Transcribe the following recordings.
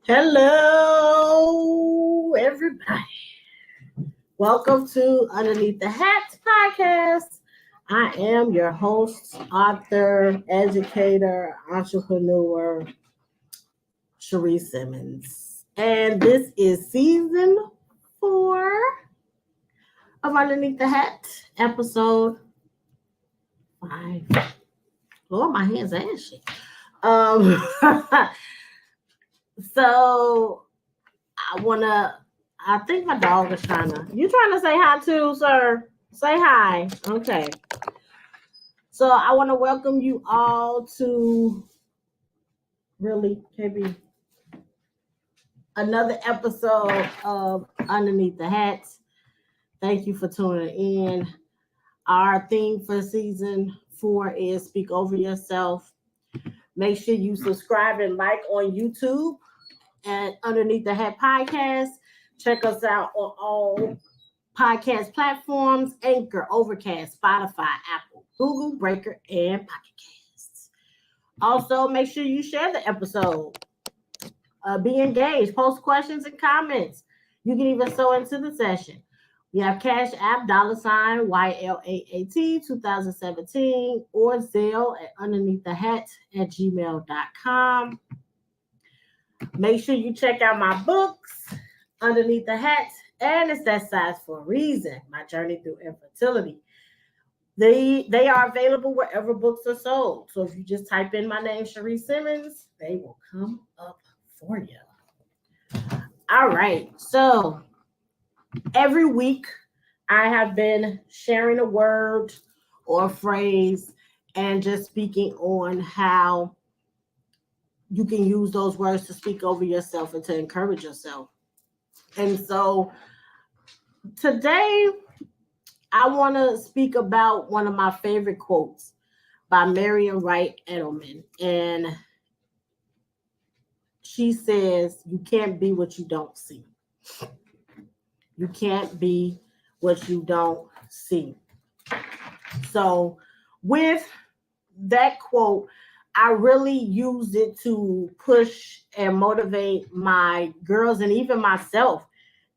Hello, everybody. Welcome to Underneath the Hat podcast. I am your host, author, educator, entrepreneur, Cherie Simmons. And this is season 4 of Underneath the Hat, episode 5. Lord, my hands are ashy. So I think my dog is you trying to say hi too, sir? Say hi. Okay. So I want to welcome you all to KB, another episode of Underneath the Hats. Thank you for tuning in. Our theme for season 4 is Speak Over Yourself. Make sure you subscribe and like on YouTube and Underneath the Hat podcast. Check us out on all podcast platforms: Anchor, Overcast, Spotify, Apple, Google, Breaker, and Pocket Casts. Also, make sure you share the episode. Be engaged. Post questions and comments. You can even sew into the session. We have Cash App, $ YLAAT 2017, or Zelle at underneaththehat@gmail.com. Make sure you check out my books, Underneath the Hat, and It's That Size for a Reason, My Journey Through Infertility. They are available wherever books are sold. So if you just type in my name, Cherie Simmons, they will come up for you. All right. So every week I have been sharing a word or a phrase and just speaking on how you can use those words to speak over yourself and to encourage yourself. And so today I want to speak about one of my favorite quotes by Marian Wright Edelman. And she says, "You can't be what you don't see." You can't be what you don't see. So with that quote, I really used it to push and motivate my girls and even myself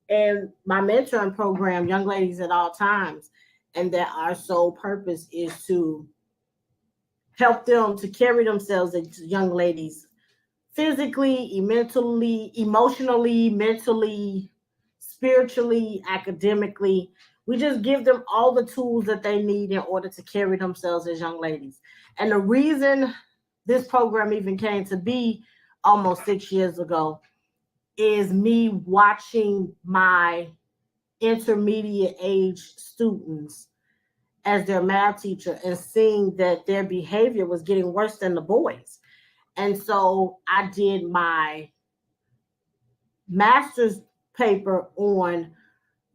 and my mentoring program, Young Ladies at All Times. And that our sole purpose is to help them to carry themselves as young ladies physically, mentally, emotionally, mentally, spiritually, academically. We just give them all the tools that they need in order to carry themselves as young ladies. And the reason this program even came to be almost 6 years ago is me watching my intermediate age students as their math teacher and seeing that their behavior was getting worse than the boys. And so I did my master's paper on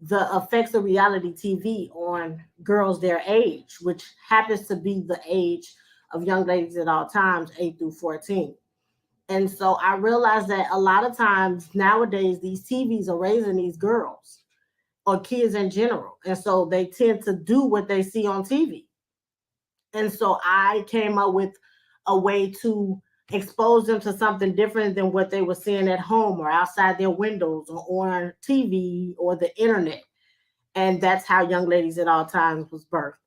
the effects of reality TV on girls their age, which happens to be the age of Young Ladies at All Times, 8 through 14. And so I realized that a lot of times nowadays, these TVs are raising these girls or kids in general. And so they tend to do what they see on TV. And so I came up with a way to expose them to something different than what they were seeing at home or outside their windows or on TV or the internet. And that's how Young Ladies at All Times was birthed.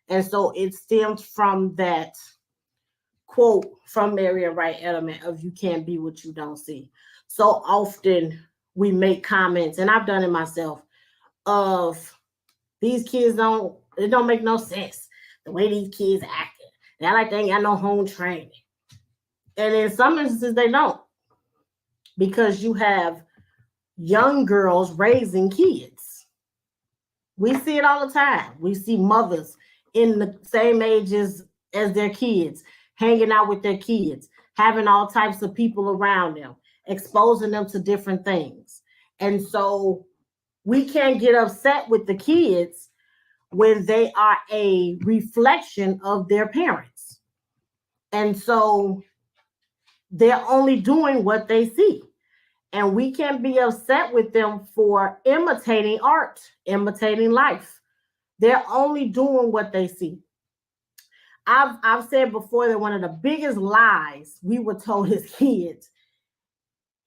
And so it stems from that quote from Marian Wright Edelman of "You can't be what you don't see." So often we make comments, and I've done it myself, of these kids it don't make no sense the way these kids acting. They act like they ain't got no home training. And in some instances they don't, because you have young girls raising kids. We see it all the time. We see mothers in the same ages as their kids, hanging out with their kids, having all types of people around them, exposing them to different things. And so we can't get upset with the kids when they are a reflection of their parents. And so they're only doing what they see. And we can't be upset with them for imitating art, imitating life. They're only doing what they see. I've said before that one of the biggest lies we were told as kids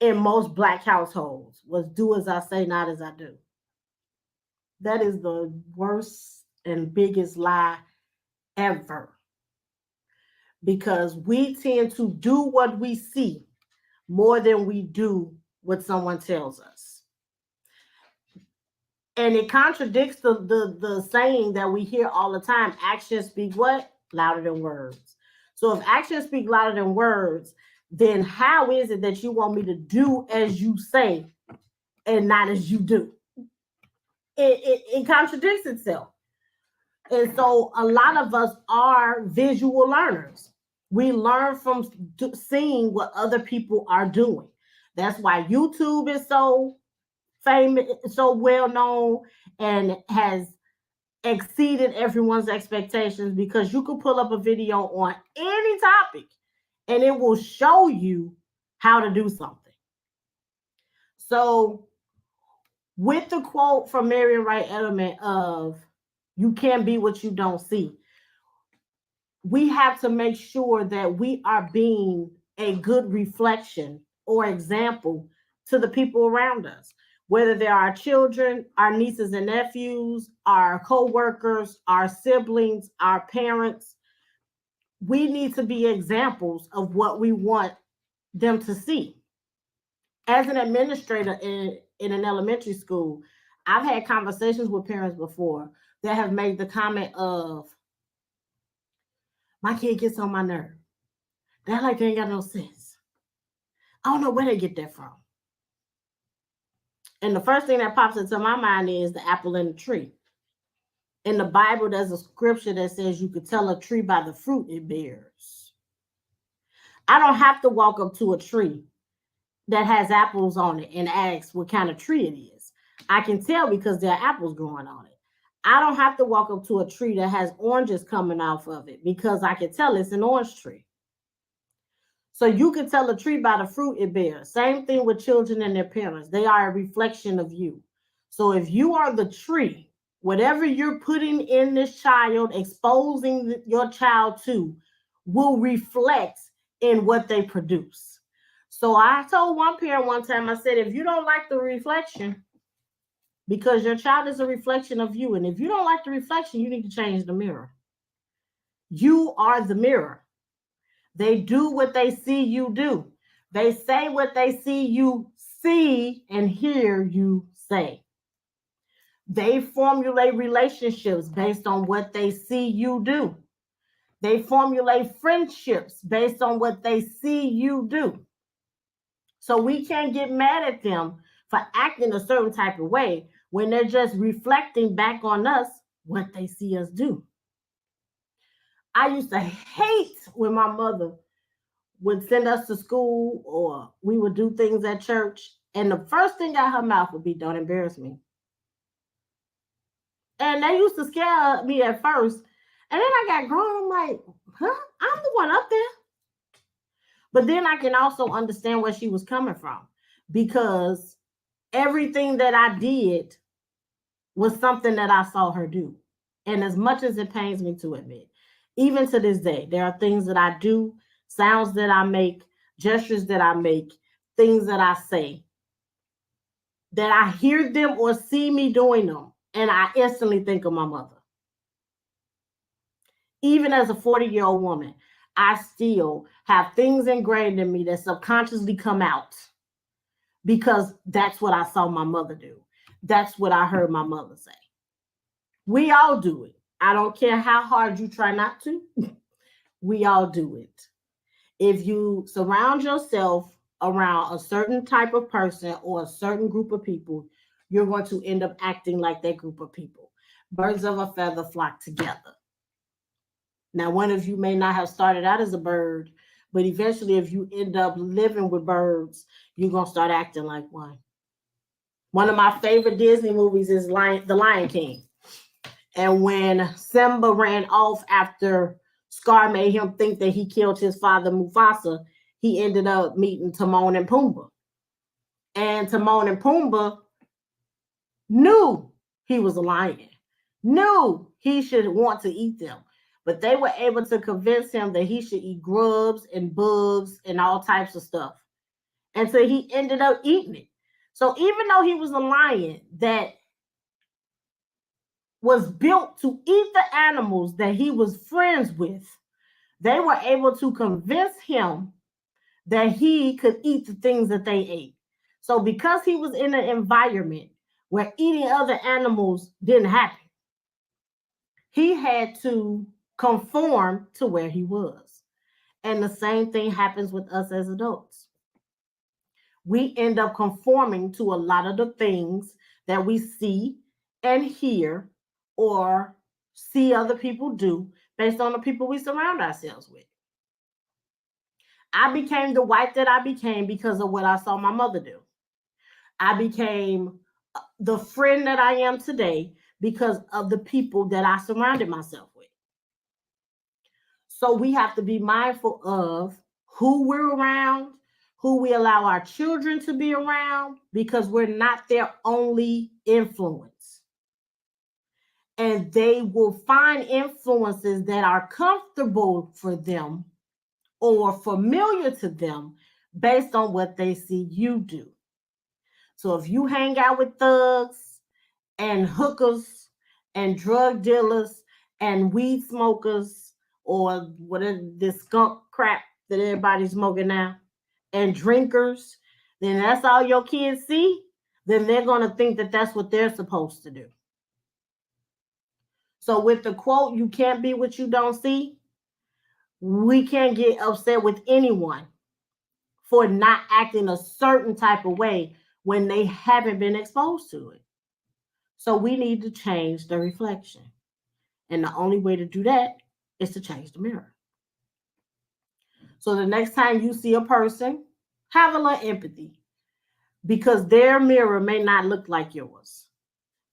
in most Black households was do as I say, not as I do. That is the worst and biggest lie ever, because we tend to do what we see more than we do what someone tells us. And it contradicts the saying that we hear all the time: actions speak what? Louder than words. So if actions speak louder than words, then how is it that you want me to do as you say and not as you do? It contradicts itself. And so a lot of us are visual learners. We learn from seeing what other people are doing. That's why YouTube is so famous, so well known, and has exceeded everyone's expectations, because you could pull up a video on any topic and it will show you how to do something. So with the quote from Marian Wright Edelman of "you can't be what you don't see," we have to make sure that we are being a good reflection or example to the people around us, whether they're our children, our nieces and nephews, our co-workers, our siblings, our parents. We need to be examples of what we want them to see. As an administrator in an elementary school, I've had conversations with parents before that have made the comment of, "My kid gets on my nerve. They're like they ain't got no sense. I don't know where they get that from." And the first thing that pops into my mind is the apple in the tree. In the Bible, there's a scripture that says you could tell a tree by the fruit it bears. I don't have to walk up to a tree that has apples on it and ask what kind of tree it is. I can tell because there are apples growing on it. I don't have to walk up to a tree that has oranges coming off of it because I can tell it's an orange tree. So you can tell a tree by the fruit it bears. Same thing with children and their parents. They are a reflection of you. So if you are the tree, whatever you're putting in this child, exposing your child to, will reflect in what they produce. So I told one parent one time, I said, if you don't like the reflection, because your child is a reflection of you, and if you don't like the reflection, you need to change the mirror. You are the mirror. They do what they see you do. They say what they see you see and hear you say. They formulate relationships based on what they see you do. They formulate friendships based on what they see you do. So we can't get mad at them for acting a certain type of way when they're just reflecting back on us what they see us do. I used to hate when my mother would send us to school or we would do things at church, and the first thing out her mouth would be, "Don't embarrass me." And they used to scare me at first. And then I got grown. I'm like, huh? I'm the one up there. But then I can also understand where she was coming from, because everything that I did was something that I saw her do. And as much as it pains me to admit, even to this day, there are things that I do, sounds that I make, gestures that I make, things that I say, that I hear them or see me doing them, and I instantly think of my mother. Even as a 40-year-old woman, I still have things ingrained in me that subconsciously come out because that's what I saw my mother do. That's what I heard my mother say. We all do it. I don't care how hard you try not to. We all do it. If you surround yourself around a certain type of person or a certain group of people, you're going to end up acting like that group of people. Birds of a feather flock together. Now, one of you may not have started out as a bird, but eventually, if you end up living with birds, you're going to start acting like one. One of my favorite Disney movies is The Lion King. And when Simba ran off after Scar made him think that he killed his father, Mufasa, he ended up meeting Timon and Pumbaa. And Timon and Pumbaa knew he was a lion, knew he should want to eat them. But they were able to convince him that he should eat grubs and bugs and all types of stuff. And so he ended up eating it. So even though he was a lion that was built to eat the animals that he was friends with, they were able to convince him that he could eat the things that they ate. So because he was in an environment where eating other animals didn't happen, he had to conform to where he was. And the same thing happens with us as adults. We end up conforming to a lot of the things that we see and hear or see other people do based on the people we surround ourselves with. I became the wife that I became because of what I saw my mother do. I became the friend that I am today because of the people that I surrounded myself with. So we have to be mindful of who we're around, who we allow our children to be around, because we're not their only influence. And they will find influences that are comfortable for them or familiar to them based on what they see you do. So if you hang out with thugs and hookers and drug dealers and weed smokers or whatever this skunk crap that everybody's smoking now and drinkers, then that's all your kids see, then they're going to think that that's what they're supposed to do. So with the quote, you can't be what you don't see, we can't get upset with anyone for not acting a certain type of way when they haven't been exposed to it. So we need to change the reflection. And the only way to do that is to change the mirror. So the next time you see a person, have a little empathy because their mirror may not look like yours.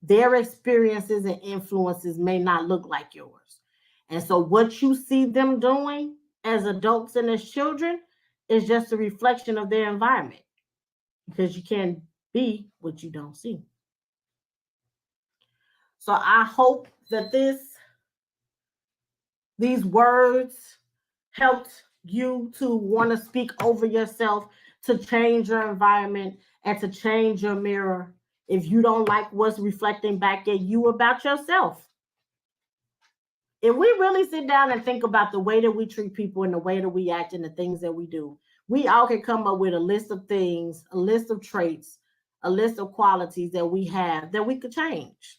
Their experiences and influences may not look like yours. And so what you see them doing as adults and as children is just a reflection of their environment because you can't be what you don't see. So I hope that these words helped you to want to speak over yourself, to change your environment, and to change your mirror if you don't like what's reflecting back at you about yourself. If we really sit down and think about the way that we treat people and the way that we act and the things that we do, we all can come up with a list of things, a list of traits, a list of qualities that we have that we could change.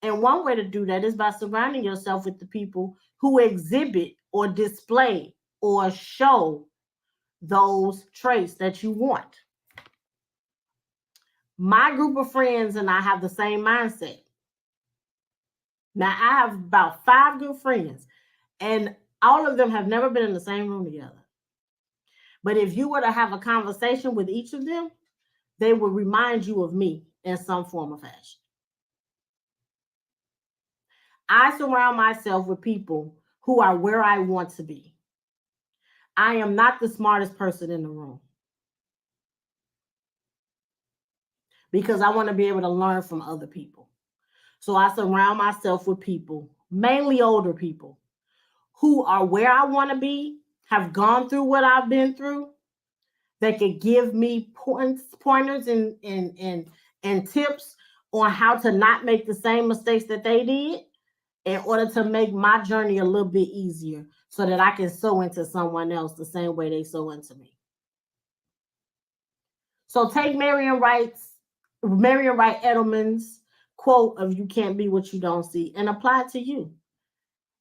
And one way to do that is by surrounding yourself with the people who exhibit or display or show those traits that you want. My group of friends and I have the same mindset. Now, I have about 5 good friends, and all of them have never been in the same room together. But if you were to have a conversation with each of them, they will remind you of me in some form or fashion. I surround myself with people who are where I want to be. I am not the smartest person in the room because I want to be able to learn from other people. So I surround myself with people, mainly older people, who are where I want to be, have gone through what I've been through, that could give me pointers and tips on how to not make the same mistakes that they did in order to make my journey a little bit easier so that I can sow into someone else the same way they sow into me. So take Marian Wright Edelman's quote of "You can't be what you don't see" and apply it to you.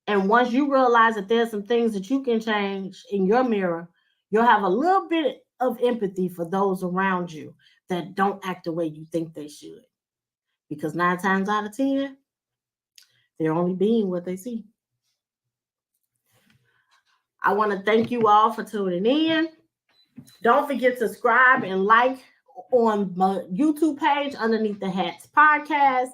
And once you realize that there's some things that you can change in your mirror, you'll have a little bit of empathy for those around you that don't act the way you think they should. Because 9 times out of 10, they're only being what they see. I want to thank you all for tuning in. Don't forget to subscribe and like on my YouTube page underneath the Hats Podcast.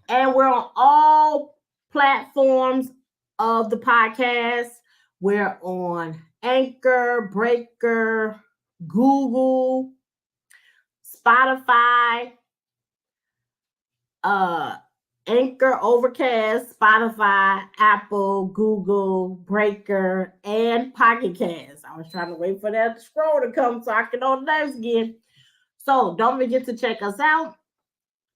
And we're on all platforms of the podcast. We're on Anchor, Breaker, Google, Spotify, Anchor, Overcast, Spotify, Apple, Google, Breaker, and Pocket Cast. I was trying to wait for that scroll to come so I can know the names again. So don't forget to check us out.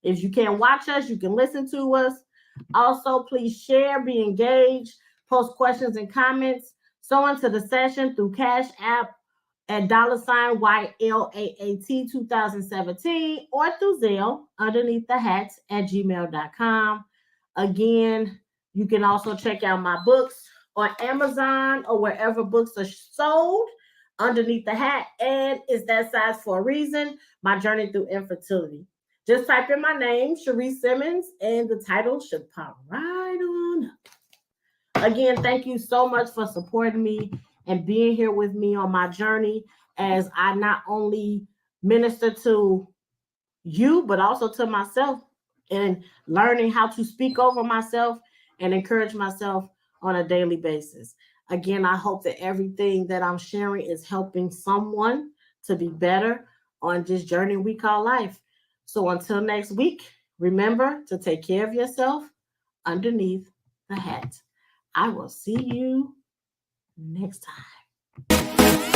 If you can't watch us, you can listen to us. Also, please share, be engaged, post questions and comments. So into the session through Cash App at $YLAAT 2017 or through Zelle underneath the hat at gmail.com. Again, you can also check out my books on Amazon or wherever books are sold underneath the hat. And it's that size for a reason. My journey through infertility. Just type in my name, Cherie Simmons, and the title should pop right on up. Again, thank you so much for supporting me and being here with me on my journey as I not only minister to you, but also to myself and learning how to speak over myself and encourage myself on a daily basis. Again, I hope that everything that I'm sharing is helping someone to be better on this journey we call life. So until next week, remember to take care of yourself underneath the hat. I will see you next time.